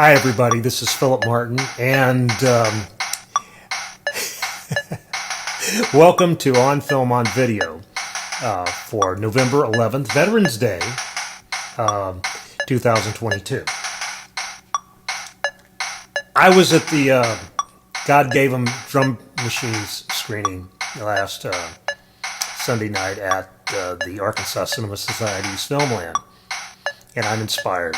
Hi, everybody. This is Philip Martin, and welcome to On Film on Video for November 11th, Veterans Day, 2022. I was at the God Gave 'Em Drum Machines screening last Sunday night at the Arkansas Cinema Society's Filmland, and I'm inspired.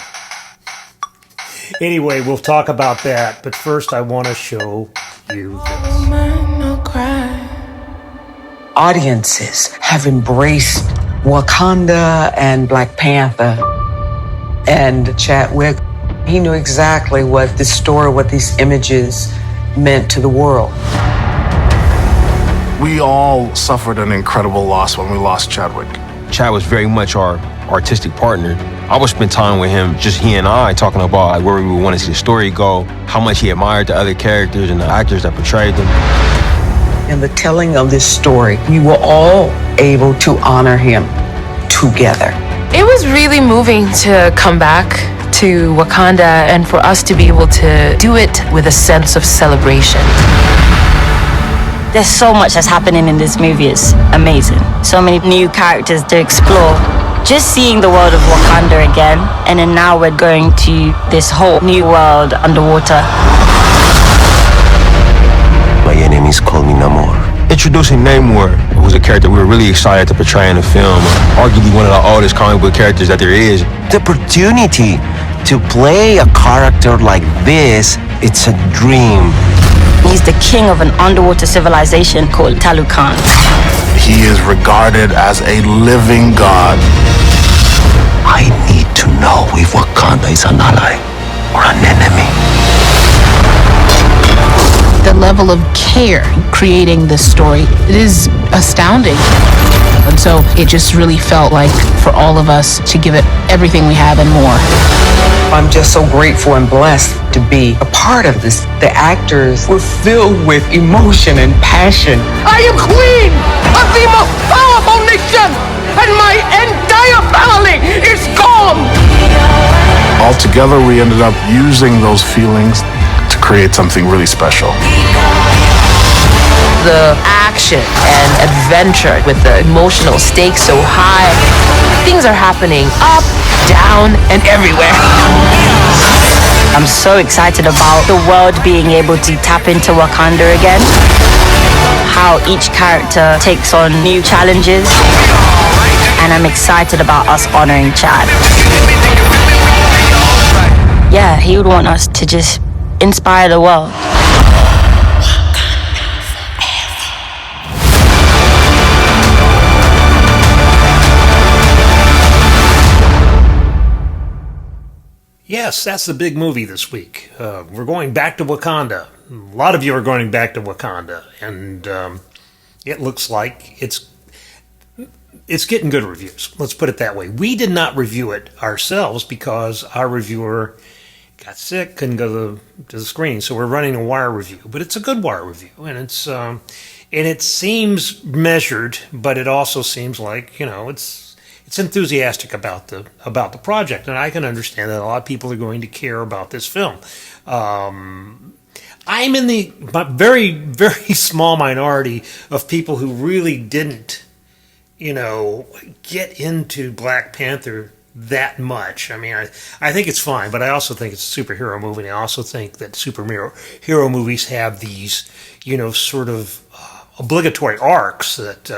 Anyway, we'll talk about that, but first I want to show you this. Audiences have embraced Wakanda and Black Panther. And Chadwick, he knew exactly what this story, what these images meant to the world. We all suffered an incredible loss when we lost Chadwick. Chad was very much our artistic partner. I would spend time with him, just he and I, talking about where we would want to see the story go, how much he admired the other characters and the actors that portrayed them. In the telling of this story, we were all able to honor him together. It was really moving to come back to Wakanda and for us to be able to do it with a sense of celebration. There's so much that's happening in this movie. It's amazing. So many new characters to explore. Just seeing the world of Wakanda again, and then now we're going to this whole new world underwater. My enemies call me Namor. Introducing Namor, who was a character we were really excited to portray in the film, arguably one of the oldest comic book characters that there is. The opportunity to play a character like this, it's a dream. He's the king of an underwater civilization called Talokan. He is regarded as a living god. I need to know if Wakanda is an ally or an enemy. The level of care creating this story, it is astounding. And so it just really felt like for all of us to give it everything we have and more. I'm just so grateful and blessed to be a part of this. The actors were filled with emotion and passion. I am queen of the most powerful nation, and my entire family is gone. Altogether, we ended up using those feelings to create something really special. The action and adventure with the emotional stakes so high. Things are happening up, down, and everywhere. I'm so excited about the world being able to tap into Wakanda again. How each character takes on new challenges. And I'm excited about us honoring Chad. Yeah, he would want us to just inspire the world. Yes, that's the big movie this week. We're going back to Wakanda. A lot of you are going back to Wakanda, and it looks like it's getting good reviews. Let's put it that way. We did not review it ourselves because our reviewer got sick, couldn't go to the screening, so we're running a wire review. But it's a good wire review, and it seems measured, but it also seems like it's enthusiastic about the project, and I can understand that a lot of people are going to care about this film. I'm in the very, very small minority of people who really didn't, get into Black Panther that much. I mean, I think it's fine, but I also think it's a superhero movie, and I also think that superhero movies have these, sort of obligatory arcs that,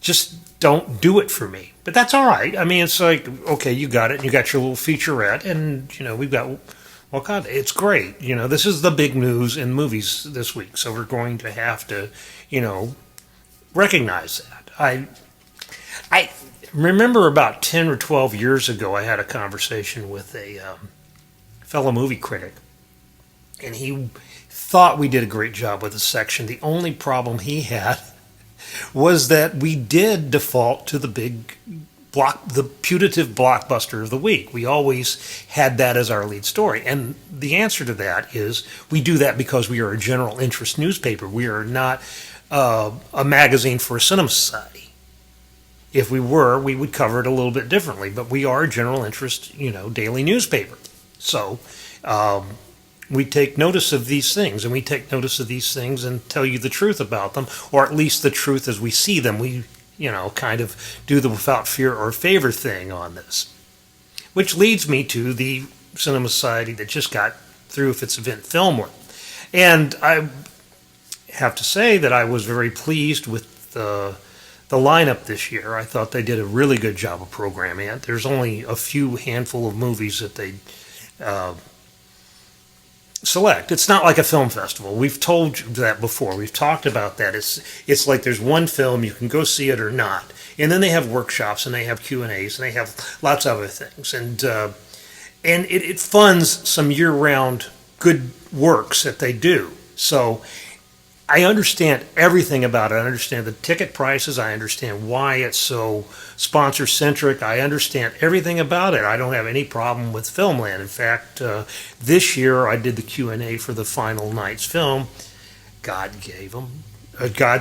just don't do it for me. But that's all right. I mean, it's like, okay, you got it, and you got your little featurette, and, we've got Wakanda. It's great. This is the big news in movies this week, so we're going to have to, recognize that. I remember about 10 or 12 years ago, I had a conversation with a fellow movie critic, and he thought we did a great job with the section. The only problem he had was that we did default to the putative blockbuster of the week. We always had that as our lead story. And the answer to that is we do that because we are a general interest newspaper. We are not a magazine for a cinema society. If we were, we would cover it a little bit differently. But we are a general interest, daily newspaper. So we take notice of these things, and we take notice of these things and tell you the truth about them, or at least the truth as we see them. We, kind of do the without fear or favor thing on this. Which leads me to the Cinema Society that just got through with its event Filmwork. And I have to say that I was very pleased with the lineup this year. I thought they did a really good job of programming it. There's only a few handful of movies that they select. It's not like a film festival. We've told you that before. We've talked about that. It's like there's one film, you can go see it or not. And then they have workshops, and they have Q&As, and they have lots of other things. And it funds some year-round good works that they do. So I understand everything about it. I understand the ticket prices. I understand why it's so sponsor-centric. I understand everything about it. I don't have any problem with Filmland. In fact, this year I did the Q&A for the final night's film. God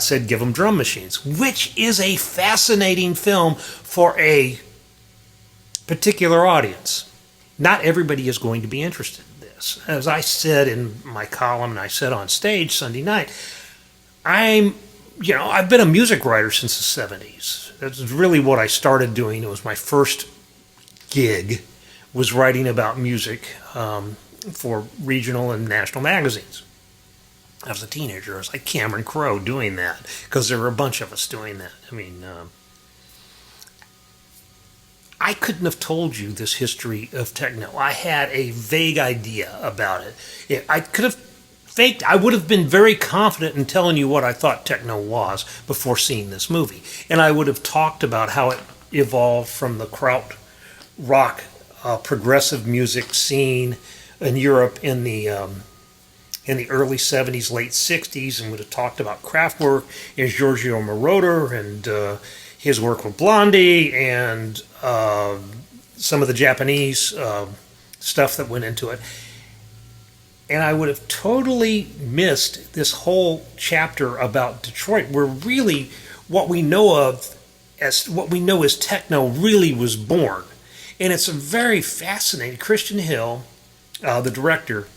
said, give them drum machines, which is a fascinating film for a particular audience. Not everybody is going to be interested in this. As I said in my column, and I said on stage Sunday night, I've been a music writer since the 70s. That's really what I started doing. It was my first gig, was writing about music for regional and national magazines. I was a teenager. I was like Cameron Crowe doing that, because there were a bunch of us doing that. I mean, I couldn't have told you this history of techno. I had a vague idea about it. I would have been very confident in telling you what I thought techno was before seeing this movie. And I would have talked about how it evolved from the kraut rock progressive music scene in Europe in the early 70s, late 60s, and would have talked about Kraftwerk and Giorgio Moroder and his work with Blondie and some of the Japanese stuff that went into it. And I would have totally missed this whole chapter about Detroit, where really what we know as techno really was born. And it's a very fascinating. Christian Hill, the director,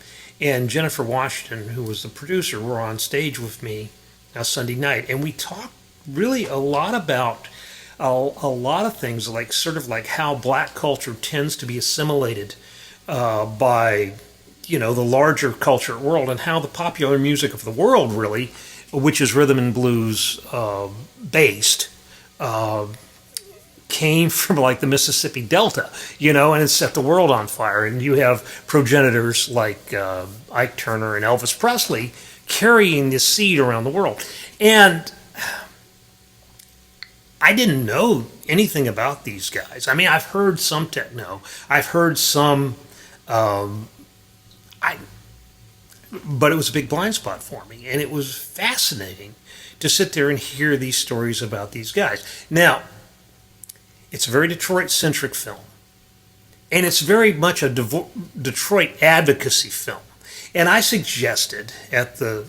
and Jennifer Washington, who was the producer, were on stage with me Sunday night, and we talked really a lot about a lot of things, like sort of like how black culture tends to be assimilated by the larger culture world, and how the popular music of the world really, which is rhythm and blues based, came from like the Mississippi Delta, and it set the world on fire. And you have progenitors like Ike Turner and Elvis Presley carrying this seed around the world. And I didn't know anything about these guys. I mean, I've heard some techno. I've heard some, but it was a big blind spot for me. And it was fascinating to sit there and hear these stories about these guys. Now, it's a very Detroit-centric film. And it's very much a Detroit advocacy film. And I suggested at the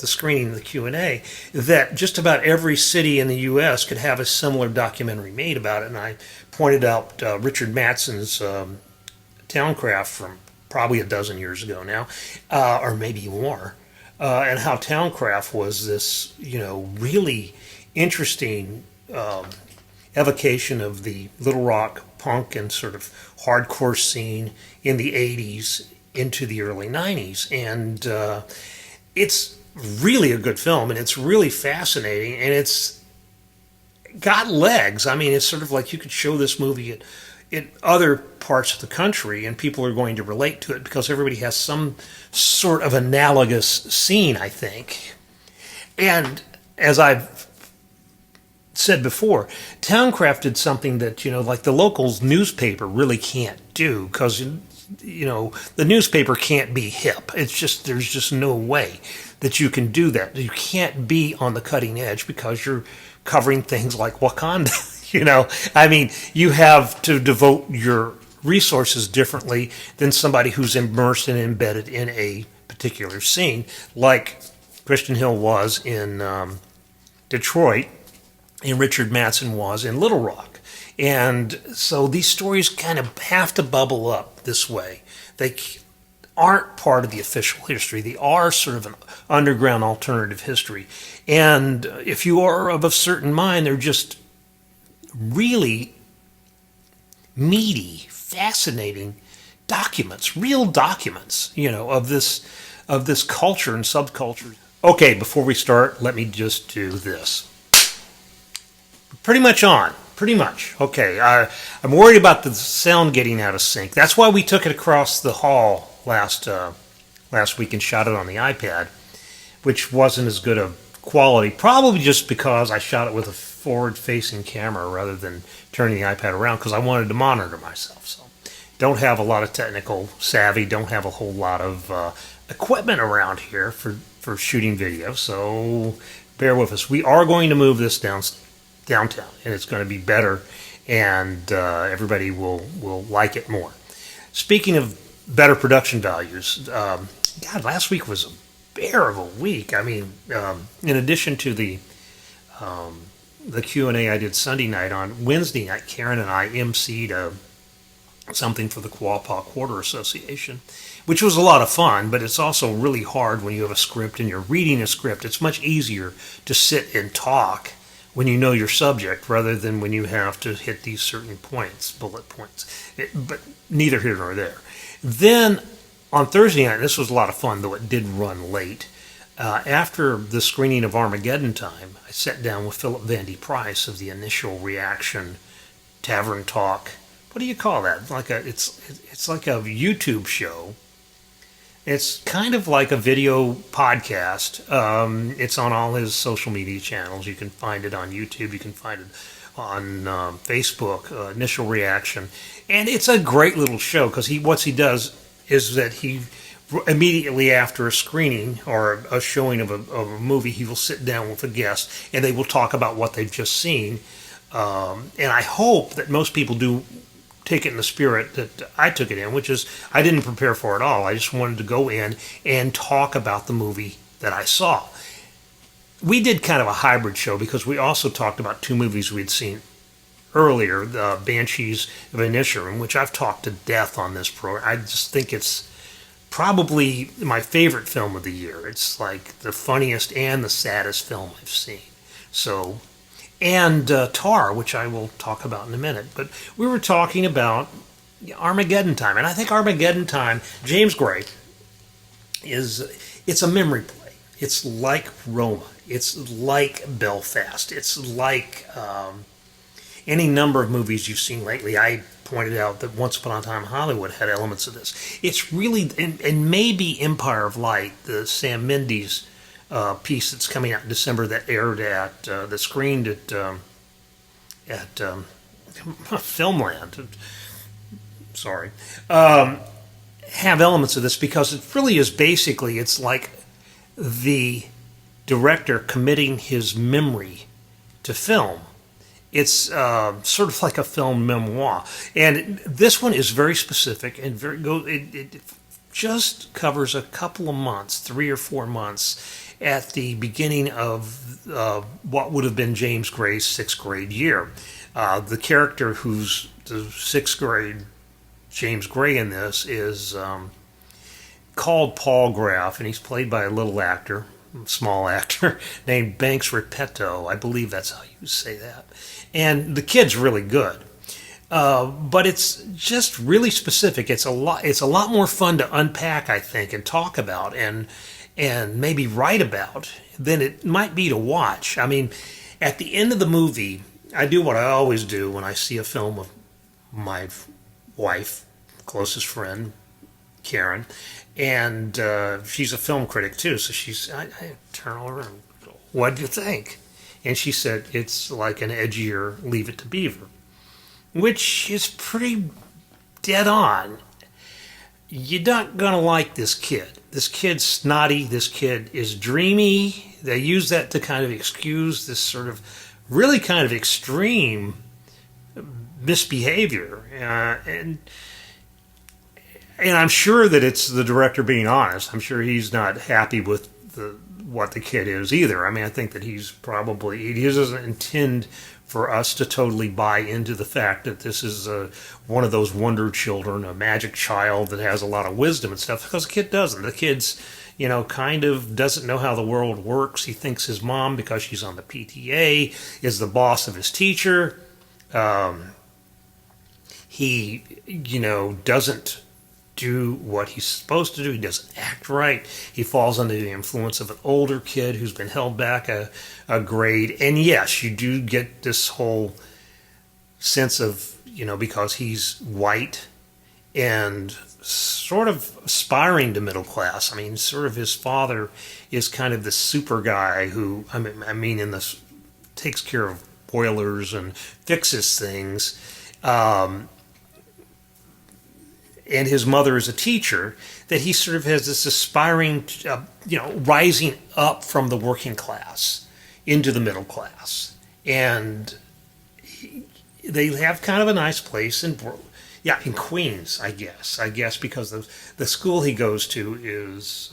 screening of the Q&A that just about every city in the U.S. could have a similar documentary made about it. And I pointed out Richard Matson's Towncraft from probably a dozen years ago now, or maybe more, and how Towncraft was this, really interesting evocation of the Little Rock punk and sort of hardcore scene in the 80s into the early 90s. And it's really a good film, and it's really fascinating, and it's got legs. I mean, it's sort of like you could show this movie in other parts of the country, and people are going to relate to it because everybody has some sort of analogous scene, I think. And as I've said before, Towncraft did something that, like the local newspaper really can't do, because, the newspaper can't be hip. It's just, there's just no way that you can do that. You can't be on the cutting edge because you're covering things like Wakanda. I mean, you have to devote your resources differently than somebody who's immersed and embedded in a particular scene, like Christian Hill was in Detroit and Richard Matson was in Little Rock. And so these stories kind of have to bubble up this way. They aren't part of the official history. They are sort of an underground alternative history. And if you are of a certain mind, they're just really meaty, fascinating documents, real documents, of this culture and subculture. Okay, before we start, let me just do this. Pretty much on. Pretty much. Okay, I'm worried about the sound getting out of sync. That's why we took it across the hall last week and shot it on the iPad, which wasn't as good a quality, probably just because I shot it with a forward-facing camera rather than turning the iPad around, because I wanted to monitor myself. So, don't have a lot of technical savvy, don't have a whole lot of equipment around here for shooting video, so bear with us. We are going to move this downtown, and it's going to be better, and everybody will like it more. Speaking of better production values, God, last week was a bear of a week. I mean, in addition to the Q&A I did Sunday night, on Wednesday night, Karen and I emceed something for the Quapaw Quarter Association, which was a lot of fun, but it's also really hard when you have a script and you're reading a script. It's much easier to sit and talk when you know your subject rather than when you have to hit these certain points, bullet points. But neither here nor there. Then on Thursday night, this was a lot of fun, though it did run late. After the screening of Armageddon Time, I sat down with Philip Vandy Price of the Initial Reaction Tavern Talk. What do you call that? It's like a YouTube show. It's kind of like a video podcast. It's on all his social media channels. You can find it on YouTube. You can find it on Facebook, Initial Reaction. And it's a great little show because what he does is that he immediately after a screening or a showing of a movie, he will sit down with a guest and they will talk about what they've just seen. And I hope that most people do take it in the spirit that I took it in, which is I didn't prepare for it all. I just wanted to go in and talk about the movie that I saw. We did kind of a hybrid show because we also talked about two movies we'd seen earlier, the Banshees of Inisherin, which I've talked to death on this program. I just think it's probably my favorite film of the year. It's like the funniest and the saddest film I've seen. So, and Tar, which I will talk about in a minute. But we were talking about Armageddon Time, and I think Armageddon Time, James Gray, it's a memory play. It's like Roma. It's like Belfast. It's like any number of movies you've seen lately. I pointed out that Once Upon a Time Hollywood had elements of this. It's really, and maybe Empire of Light, the Sam Mendes piece that's coming out in December that aired that screened at Filmland. Sorry. Have elements of this because it really is basically, it's like the director committing his memory to film. It's sort of like a film memoir. And this one is very specific and it just covers a couple of months, 3 or 4 months, at the beginning of what would have been James Gray's 6th grade year. The character who's the 6th grade James Gray in this is called Paul Graff, and he's played by a little actor, small actor, named Banks Repetto. I believe that's how you say that. And the kid's really good. But it's just really specific. It's a lot more fun to unpack, I think, and talk about and maybe write about than it might be to watch. I mean, at the end of the movie, I do what I always do when I see a film with my wife, closest friend, Karen, and she's a film critic too, so I turn over and go, "What do you think?" And she said, "It's like an edgier Leave It to Beaver," which is pretty dead on. You're not going to like this kid. This kid's snotty. This kid is dreamy. They use that to kind of excuse this sort of really kind of extreme misbehavior. And I'm sure that it's the director being honest. I'm sure he's not happy with what the kid is either. I mean, I think that he doesn't intend for us to totally buy into the fact that this is one of those wonder children, a magic child that has a lot of wisdom and stuff, because the kid doesn't. The kid's, kind of doesn't know how the world works. He thinks his mom, because she's on the PTA, is the boss of his teacher. He, doesn't do what he's supposed to do. He doesn't act right. He falls under the influence of an older kid who's been held back a grade. And yes, you do get this whole sense of, because he's white and sort of aspiring to middle class. I mean, sort of his father is kind of the super guy who, in this, takes care of boilers and fixes things. And his mother is a teacher, that he sort of has this aspiring, rising up from the working class into the middle class. And they have kind of a nice place in Queens, I guess, because the school he goes to is,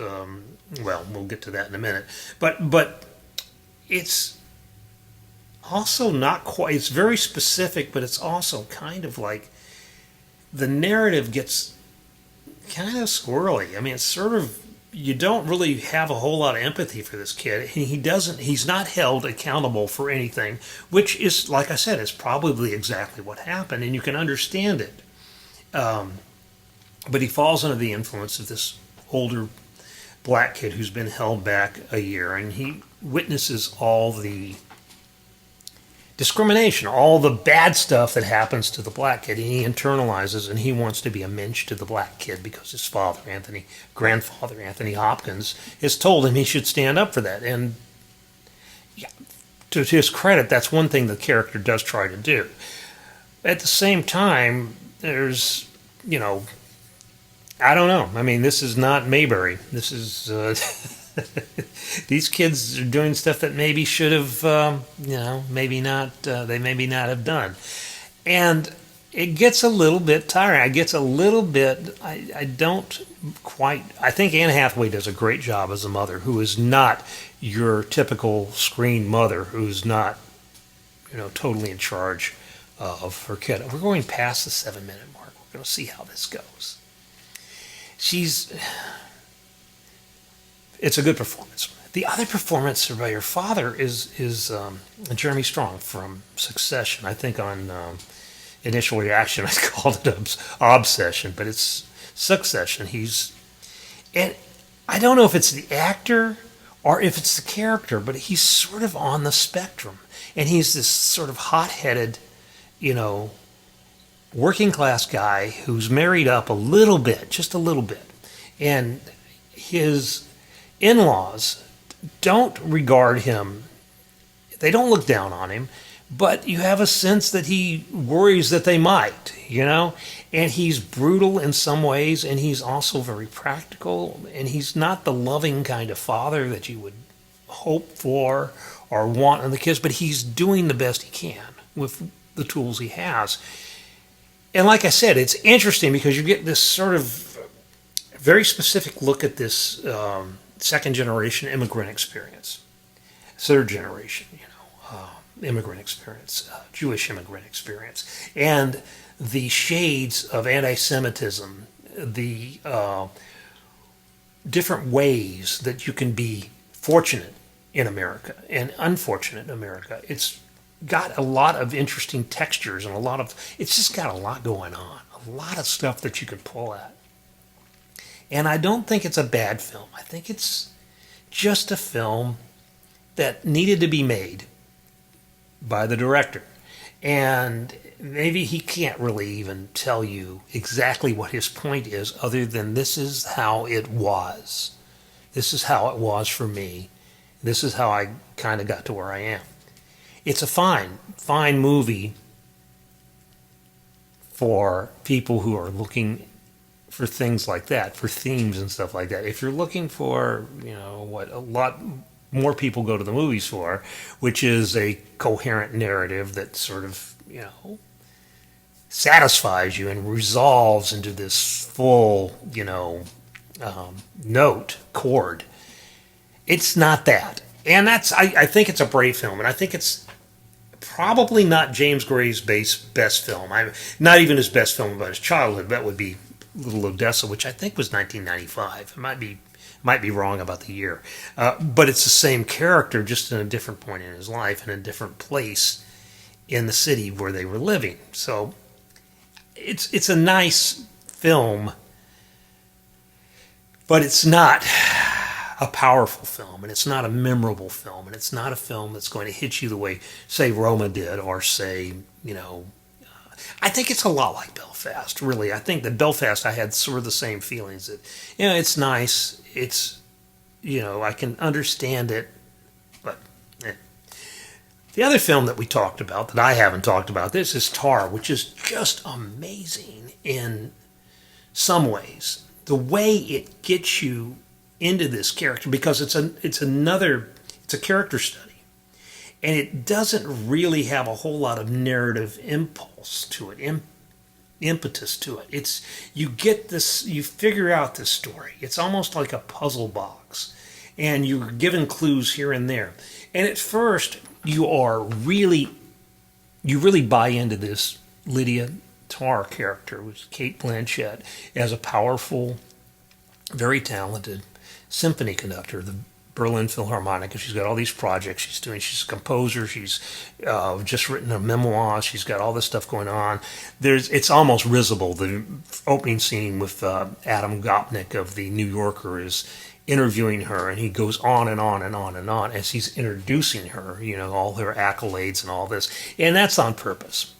we'll get to that in a minute. But it's also not quite, it's very specific, but it's also kind of like, the narrative gets kind of squirrely. I mean, it's sort of, you don't really have a whole lot of empathy for this kid. He's not held accountable for anything, which is, like I said, is probably exactly what happened, and you can understand it. But he falls under the influence of this older black kid who's been held back a year, and he witnesses all the discrimination, all the bad stuff that happens to the black kid, and he internalizes, and he wants to be a mensch to the black kid because his grandfather Anthony Hopkins, has told him he should stand up for that. And to his credit, that's one thing the character does try to do. At the same time, there's, I don't know. I mean, this is not Mayberry. This is these kids are doing stuff that maybe should have, maybe not. They maybe not have done, and it gets a little bit tiring. I don't quite. I think Anne Hathaway does a great job as a mother who is not your typical screen mother, who's not, totally in charge of her kid. We're going past the 7-minute mark. We're going to see how this goes. It's a good performance. The other performance by her father is Jeremy Strong from Succession. I think on Initial Reaction I called it Obsession, but it's Succession. And I don't know if it's the actor or if it's the character, but he's sort of on the spectrum. And he's this sort of hot-headed, working class guy who's married up a little bit, just a little bit. And his in-laws don't regard him, they don't look down on him, but you have a sense that he worries that they might, and he's brutal in some ways, and he's also very practical, and he's not the loving kind of father that you would hope for or want in the kids, but he's doing the best he can with the tools he has. And like I said, it's interesting because you get this sort of very specific look at this second generation immigrant experience, third generation, immigrant experience, Jewish immigrant experience, and the shades of anti-Semitism, the different ways that you can be fortunate in America and unfortunate in America. It's got a lot of interesting textures and it's just got a lot going on, a lot of stuff that you could pull at. And I don't think it's a bad film. I think it's just a film that needed to be made by the director. And maybe he can't really even tell you exactly what his point is, other than this is how it was. This is how it was for me. This is how I kind of got to where I am. It's a fine movie for people who are looking for things like that, for themes and stuff like that. If you're looking for, what a lot more people go to the movies for, which is a coherent narrative that sort of, satisfies you and resolves into this full, note, chord. It's not that. And I think it's a brave film, and I think it's probably not James Gray's best film. Not even his best film about his childhood. That would be Little Odessa, which I think was 1995. It might be wrong about the year, but it's the same character, just in a different point in his life, in a different place in the city where they were living. So it's a nice film, but it's not a powerful film, and it's not a memorable film, and it's not a film that's going to hit you the way, say, Roma did, or say, I think it's a lot like Belfast, really. I think that Belfast, I had sort of the same feelings that, it's nice, it's, I can understand it, but The other film that we talked about, that I haven't talked about, this is Tar, which is just amazing in some ways. The way it gets you into this character, because it's a character study, and it doesn't really have a whole lot of narrative impulse to it, impetus to it. You get this, you figure out this story. It's almost like a puzzle box, and you're given clues here and there. And at first, you really buy into this Lydia Tarr character, with Cate Blanchett, as a powerful, very talented symphony conductor, the Berlin Philharmonic, and she's got all these projects she's doing. She's a composer. She's just written a memoir. She's got all this stuff going on. It's almost risible. The opening scene with Adam Gopnik of the New Yorker is interviewing her, and he goes on and on and on and on as he's introducing her, all her accolades and all this, and that's on purpose.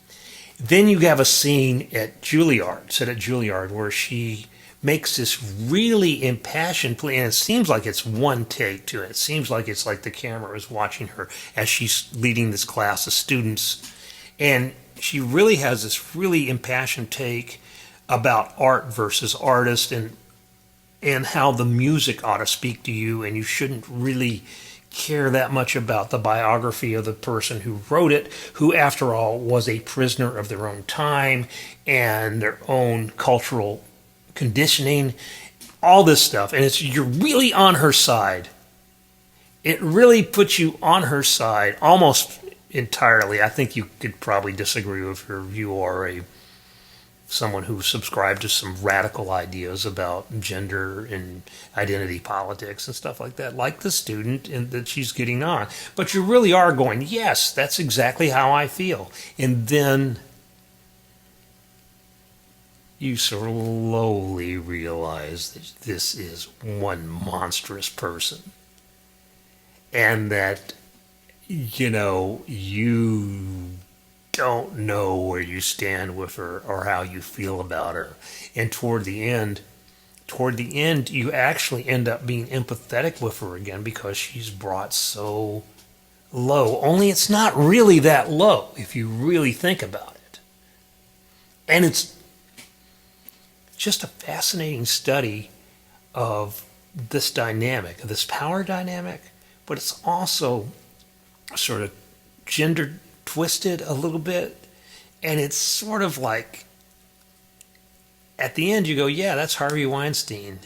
Then you have a scene at Juilliard, where she makes this really impassioned plea, and it seems like it's one take to it. It seems like it's like the camera is watching her as she's leading this class of students, and she really has this really impassioned take about art versus artist, and how the music ought to speak to you, and you shouldn't really care that much about the biography of the person who wrote it, who, after all, was a prisoner of their own time and their own cultural conditioning, all this stuff. And you're really on her side. It really puts you on her side almost entirely. I think you could probably disagree with her if you are someone who subscribed to some radical ideas about gender and identity politics and stuff like that, like the student that she's getting on. But you really are going, yes, that's exactly how I feel. And then you slowly realize that this is one monstrous person. And that, you don't know where you stand with her or how you feel about her. And toward the end, you actually end up being empathetic with her again, because she's brought so low. Only it's not really that low if you really think about it. And it's just a fascinating study of this dynamic, this power dynamic, but it's also sort of gender twisted a little bit, and it's sort of like at the end you go, yeah, that's Harvey Weinstein.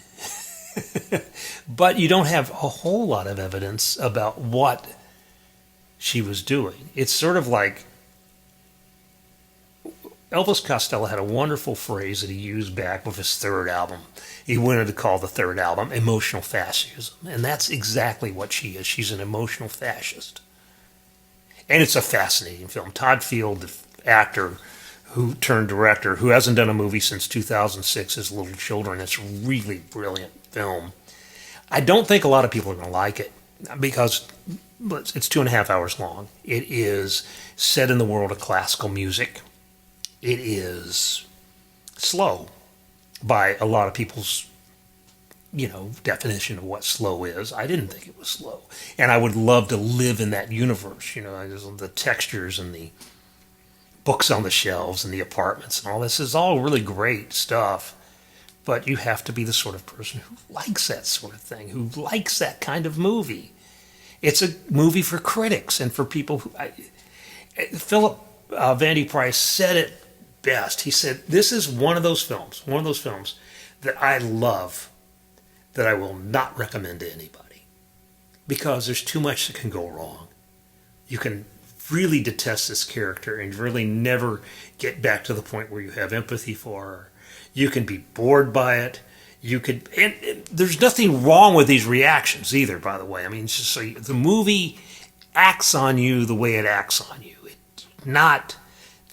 But you don't have a whole lot of evidence about what she was doing. It's sort of like Elvis Costello had a wonderful phrase that he used back with his third album. He wanted to call the third album Emotional Fascism, and that's exactly what she is. She's an emotional fascist. And it's a fascinating film. Todd Field, the actor who turned director, who hasn't done a movie since 2006, as Little Children. It's a really brilliant film. I don't think a lot of people are going to like it, because it's 2.5 hours long. It is set in the world of classical music. It is slow by a lot of people's definition of what slow is. I didn't think it was slow. And I would love to live in that universe, the textures and the books on the shelves and the apartments and all this is all really great stuff. But you have to be the sort of person who likes that sort of thing, who likes that kind of movie. It's a movie for critics and for people who... Philip Vandy Price said it best. He said, this is one of those films that I love, that I will not recommend to anybody, because there's too much that can go wrong. You can really detest this character and really never get back to the point where you have empathy for her. You can be bored by it. You could, and there's nothing wrong with these reactions either, by the way. I mean, it's just so the movie acts on you the way it acts on you. It's not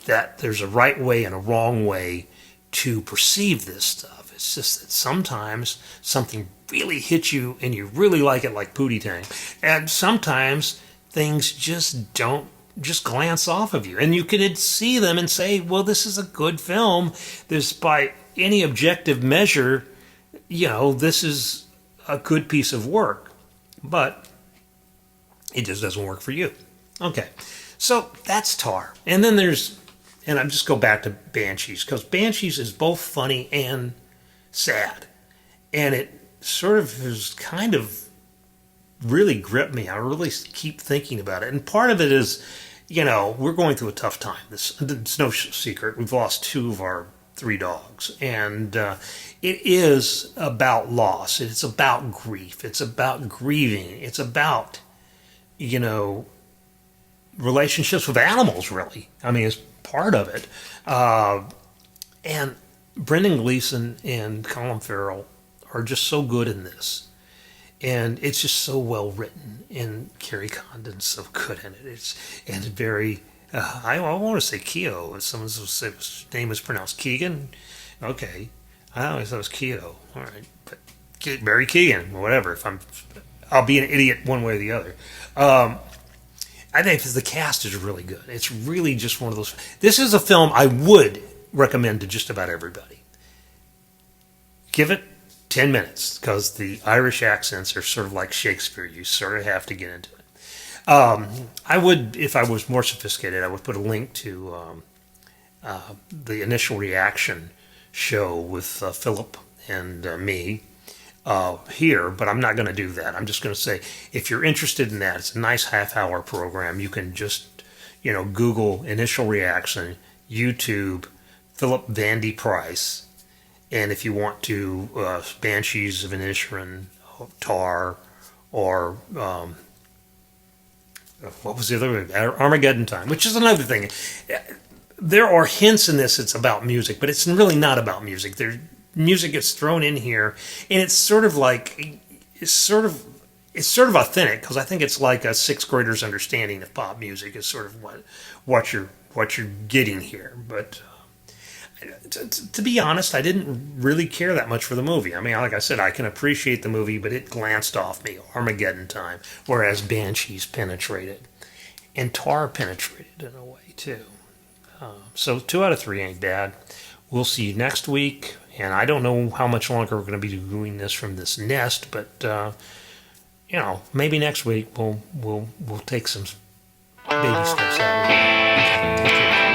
that there's a right way and a wrong way to perceive this stuff. It's just that sometimes something really hits you and you really like it, like Pootie Tang, and sometimes things just don't just glance off of you, and you can see them and say, well, this is a good film. This, by any objective measure, this is a good piece of work, but it just doesn't work for you. Okay, so that's Tar. And then and I'll just go back to Banshees, because Banshees is both funny and sad. And it sort of has kind of really gripped me. I really keep thinking about it. And part of it is, we're going through a tough time. It's no secret. We've lost 2 of our 3 dogs. And it is about loss. It's about grief. It's about grieving. It's about, relationships with animals, really. I mean, it's part of it. And Brendan Gleeson and Colin Farrell are just so good in this. And it's just so well written, and Carrie Condon's so good in it. It's very. I want to say Keogh. Someone said his name is pronounced Keegan. Okay, I always thought it was Keogh. All right, but Barry Keegan, whatever. I'll be an idiot one way or the other. I think the cast is really good. It's really just one of those. This is a film I would recommend to just about everybody. Give it 10 minutes, because the Irish accents are sort of like Shakespeare. You sort of have to get into it. I would, if I was more sophisticated, I would put a link to the initial reaction show with Philip and me here, but I'm not going to do that. I'm just going to say, if you're interested in that, it's a nice half-hour program. You can just, Google initial reaction, YouTube, Philip Vandy Price, and if you want to, Banshees of Inisherin, Tar, or what was the other one? Armageddon Time, which is another thing. There are hints in this. It's about music, but it's really not about music. Music gets thrown in here, and it's sort of authentic, because I think it's like a 6th grader's understanding of pop music is sort of what you're getting here, but. To be honest, I didn't really care that much for the movie. I mean, like I said, I can appreciate the movie, but it glanced off me, Armageddon Time, whereas Banshees penetrated. And Tar penetrated in a way, too. So 2 out of 3 ain't bad. We'll see you next week, and I don't know how much longer we're going to be doing this from this nest, but, maybe next week we'll take some baby steps out of it. Take care.